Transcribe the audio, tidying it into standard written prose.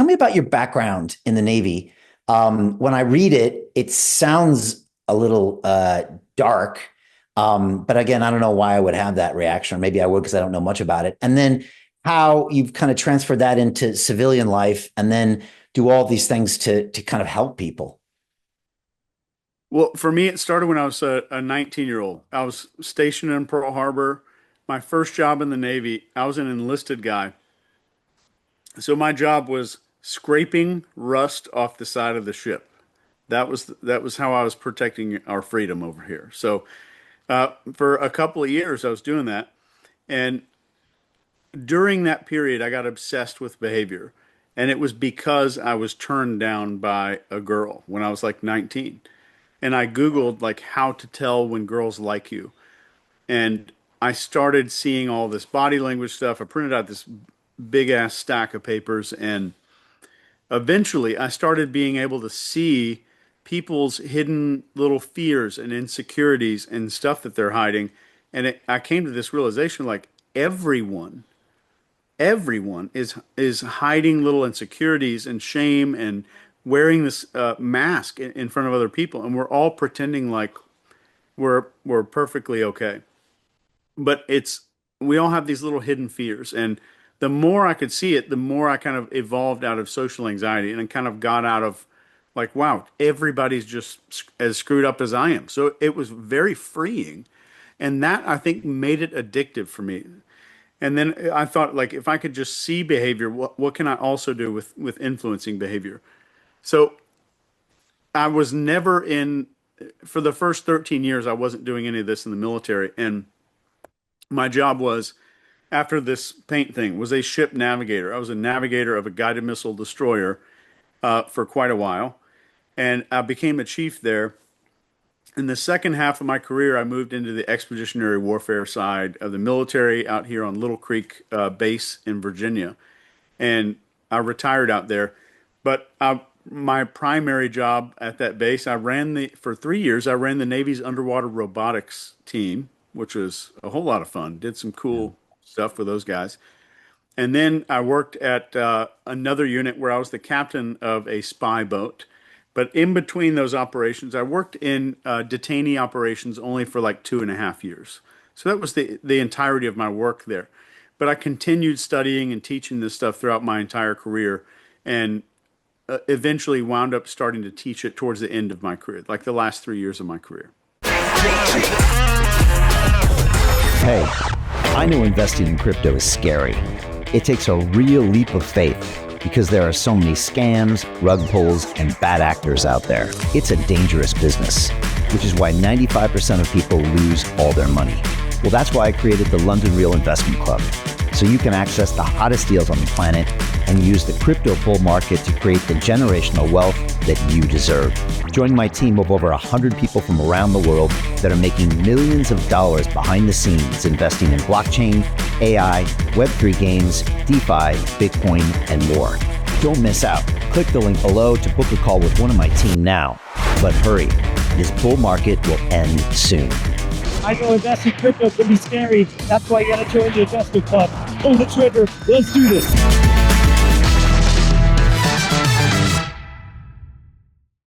tell me about your background in the Navy. When I read it, it sounds a little dark. But again, I don't know why I would have that reaction, or maybe I would because I don't know much about it. And then how you've kind of transferred that into civilian life and then do all these things to kind of help people. Well, for me, it started when I was a 19-year-old. I was stationed in Pearl Harbor. My first job in the Navy, I was an enlisted guy. So my job was scraping rust off the side of the ship. That was how I was protecting our freedom over here. So for a couple of years, I was doing that, and during that period, I got obsessed with behavior, and it was because I was turned down by a girl when I was like 19, and I Googled like how to tell when girls like you, and I started seeing all this body language stuff. I printed out this big ass stack of papers, and eventually I started being able to see people's hidden little fears and insecurities and stuff that they're hiding. And I came to this realization like everyone, everyone is hiding little insecurities and shame and wearing this mask in front of other people, and we're all pretending like we're perfectly okay. But it's we all have these little hidden fears, and the more I could see it, the more I kind of evolved out of social anxiety and kind of got out of like, wow, everybody's just as screwed up as I am. So it was very freeing, and that I think made it addictive for me. And then I thought, like, if I could just see behavior, what can I also do with influencing behavior? So I was never in, for the first 13 years, I wasn't doing any of this in the military. And my job was, after this paint thing, was a ship navigator. I was a navigator of a guided missile destroyer for quite a while. And I became a chief there. In the second half of my career, I moved into the expeditionary warfare side of the military out here on Little Creek base in Virginia. And I retired out there. But my primary job at that base, for 3 years, I ran the Navy's underwater robotics team, which was a whole lot of fun. Did some cool stuff with those guys. And then I worked at another unit where I was the captain of a spy boat. But in between those operations, I worked in detainee operations only for like 2.5 years. So that was the entirety of my work there. But I continued studying and teaching this stuff throughout my entire career, and eventually wound up starting to teach it towards the end of my career, like the last 3 years of my career. Hey, I know investing in crypto is scary. It takes a real leap of faith because there are so many scams, rug pulls, and bad actors out there. It's a dangerous business, which is why 95% of people lose all their money. Well, that's why I created the London Real Investment Club, so you can access the hottest deals on the planet and use the crypto bull market to create the generational wealth that you deserve. Join my team of over 100 people from around the world that are making millions of dollars behind the scenes investing in blockchain, AI, Web3 games, DeFi, Bitcoin, and more. Don't miss out. Click the link below to book a call with one of my team now. But hurry, this bull market will end soon. I know investing crypto can be scary. That's why you gotta join the investment club. Pull the trigger. Let's do this.